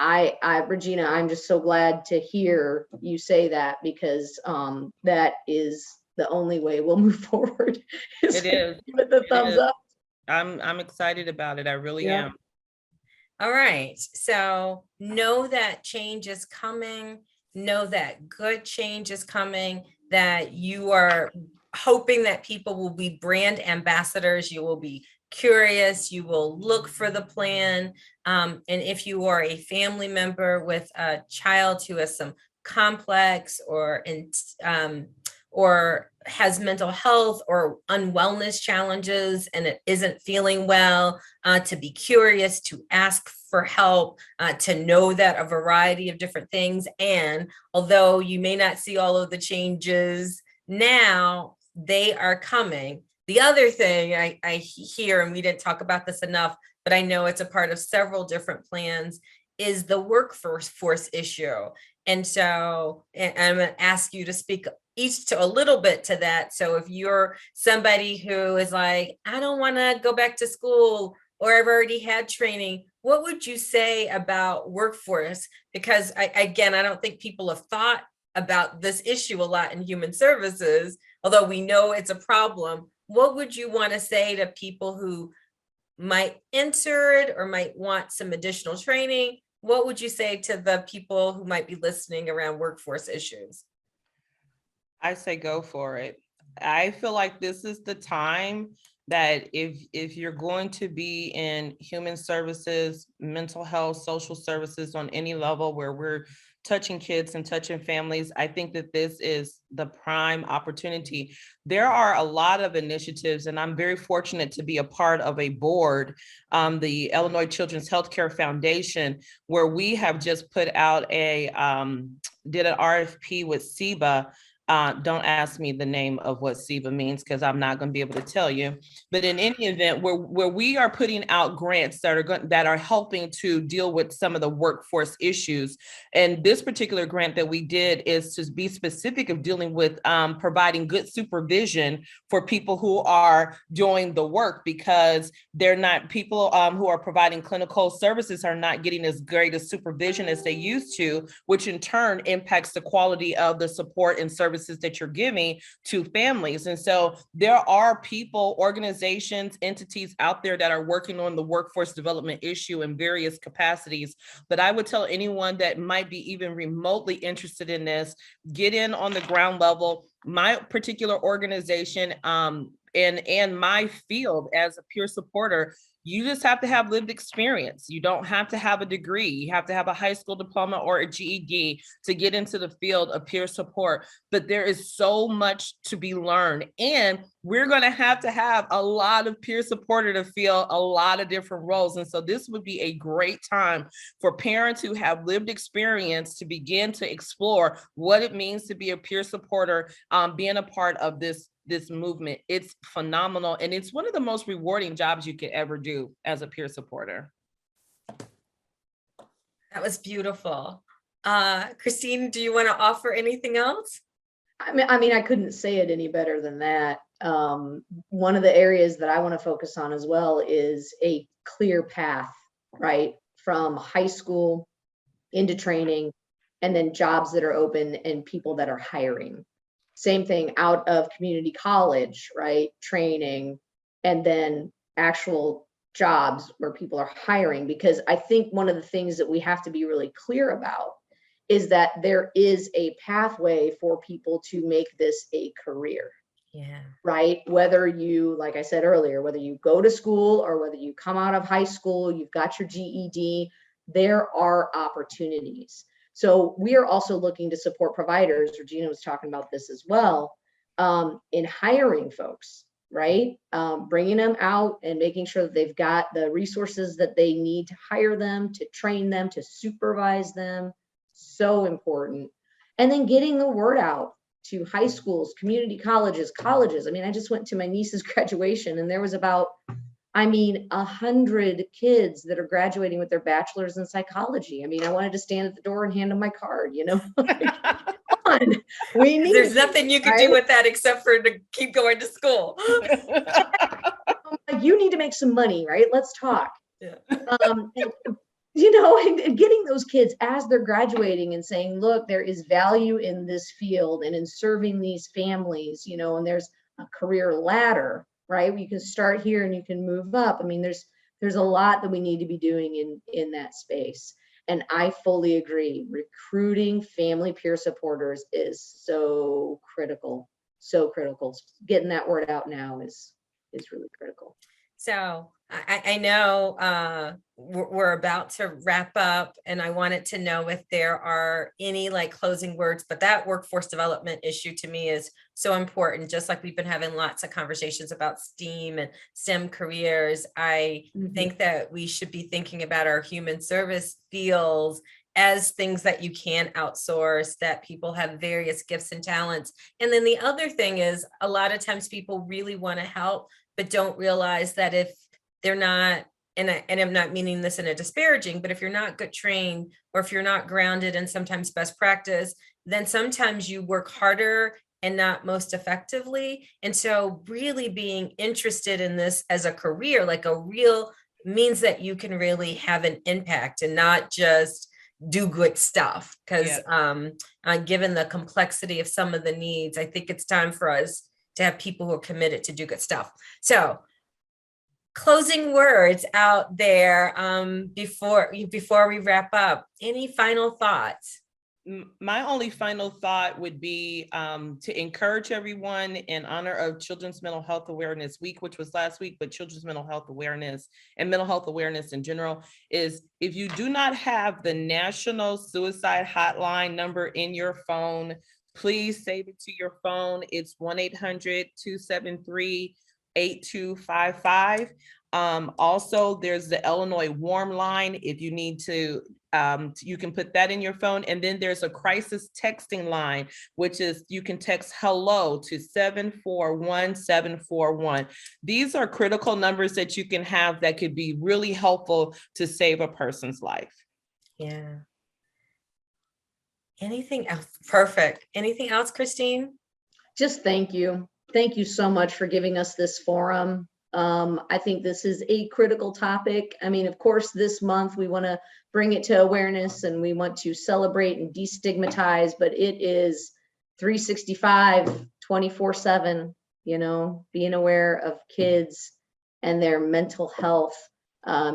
B: Regina, I'm just so glad to hear you say that because that is the only way we'll move forward.
C: It is.
B: With the thumbs up.
C: I'm excited about it. I really am.
A: All right. So know that change is coming. Know that good change is coming, that you are hoping that people will be brand ambassadors. You will be curious, you will look for the plan. And if you are a family member with a child who has some complex or has mental health or unwellness challenges and it isn't feeling well, to be curious, to ask for help, to know that a variety of different things. And although you may not see all of the changes now, they are coming. The other thing I hear, and we didn't talk about this enough, but I know it's a part of several different plans, is the workforce issue. And so I'm going to ask you to speak each to a little bit to that. So if you're somebody who is like, I don't want to go back to school, or I've already had training, what would you say about workforce? Because I don't think people have thought about this issue a lot in human services, although we know it's a problem. What would you want to say to people who might enter it or might want some additional training? What would you say to the people who might be listening around workforce issues?
C: I say go for it. I feel like this is the time that if you're going to be in human services, mental health, social services on any level where we're touching kids and touching families, I think that this is the prime opportunity. There are a lot of initiatives, and I'm very fortunate to be a part of a board, the Illinois Children's Healthcare Foundation, where we have just put out did an RFP with CEBA. Don't ask me the name of what CEBA means because I'm not going to be able to tell you. But in any event, where we are putting out grants that are helping to deal with some of the workforce issues. And this particular grant that we did is to be specific of dealing with providing good supervision for people who are doing the work, because they're not people who are providing clinical services are not getting as great a supervision as they used to, which in turn impacts the quality of the support and services that you're giving to families. And so there are people, organizations, entities out there that are working on the workforce development issue in various capacities. But I would tell anyone that might be even remotely interested in this, get in on the ground level. My particular organization and my field as a peer supporter You just have to have lived experience. You don't have to have a degree. You have to have a high school diploma or a GED to get into the field of peer support. But there is so much to be learned. And we're going to have a lot of peer supporter to fill a lot of different roles. And so this would be a great time for parents who have lived experience to begin to explore what it means to be a peer supporter, being a part of this movement. It's phenomenal. And it's one of the most rewarding jobs you could ever do as a peer supporter.
A: That was beautiful. Christine, do you want to offer anything else?
B: I mean, I couldn't say it any better than that. One of the areas that I want to focus on as well is a clear path, right? From high school into training, and then jobs that are open and people that are hiring. Same thing out of community college, right? Training, and then actual jobs where people are hiring. Because I think one of the things that we have to be really clear about is that there is a pathway for people to make this a career.
A: Yeah.
B: Right? Whether you, like I said earlier, whether you go to school or whether you come out of high school, you've got your GED, there are opportunities. So we are also looking to support providers. Regina was talking about this as well, in hiring folks, right? Bringing them out and making sure that they've got the resources that they need to hire them, to train them, to supervise them. So important. And then getting the word out to high schools, community colleges. I mean, I just went to my niece's graduation and there was about, 100 kids that are graduating with their bachelor's in psychology. I mean, I wanted to stand at the door and hand them my card, you know. Come on. We need
A: There's nothing you can do with that except for to keep going to school.
B: You need to make some money, right? Let's talk.
A: Yeah.
B: And getting those kids as they're graduating and saying, look, there is value in this field and in serving these families, and there's a career ladder, right? You can start here and you can move up. I mean, there's a lot that we need to be doing in that space. And I fully agree. Recruiting family peer supporters is so critical. So critical. Getting that word out now is really critical.
A: So I know we're about to wrap up, and I wanted to know if there are any closing words, but that workforce development issue to me is so important. Just like we've been having lots of conversations about STEAM and STEM careers, I think that we should be thinking about our human service fields as things that you can outsource, that people have various gifts and talents. And then the other thing is, a lot of times people really want to help, but don't realize that if they're not, and I'm not meaning this in a disparaging, but if you're not good trained, or if you're not grounded in sometimes best practice, then sometimes you work harder and not most effectively. And so really being interested in this as a career, like a real, means that you can really have an impact and not just do good stuff. Because given the complexity of some of the needs, I think it's time for us to have people who are committed to do good stuff. So closing words out there before we wrap up. Any final thoughts?
C: My only final thought would be to encourage everyone in honor of Children's Mental Health Awareness Week, which was last week, but Children's Mental Health Awareness and mental health awareness in general, is if you do not have the National Suicide Hotline number in your phone, please save it to your phone. It's 1-800-273-8255. Also, there's the Illinois Warm Line. If you need to, you can put that in your phone. And then there's a crisis texting line, which is you can text hello to 741-741. These are critical numbers that you can have that could be really helpful to save a person's life.
A: Yeah. Anything else? Perfect. Anything else, Christine?
B: Just thank you. Thank you so much for giving us this forum. I think this is a critical topic. I mean, of course, this month we want to bring it to awareness and we want to celebrate and destigmatize, but it is 365, 24/7, being aware of kids and their mental health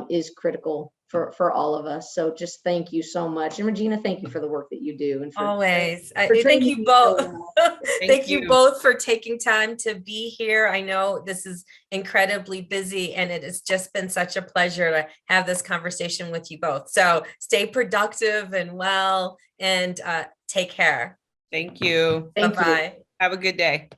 B: is critical. for all of us. So just thank you so much. And Regina, thank you for the work that you do and for
A: Always.
B: for
A: Thank
B: training
A: you
B: me so
A: both.
B: well.
A: Thank you
C: you.
A: both for taking time to be here. I know this is incredibly busy and it has just been such a pleasure to have this conversation with you both. So stay productive and well and take care.
C: Thank you.
B: Thank you.
A: Bye-bye.
C: Have a good day.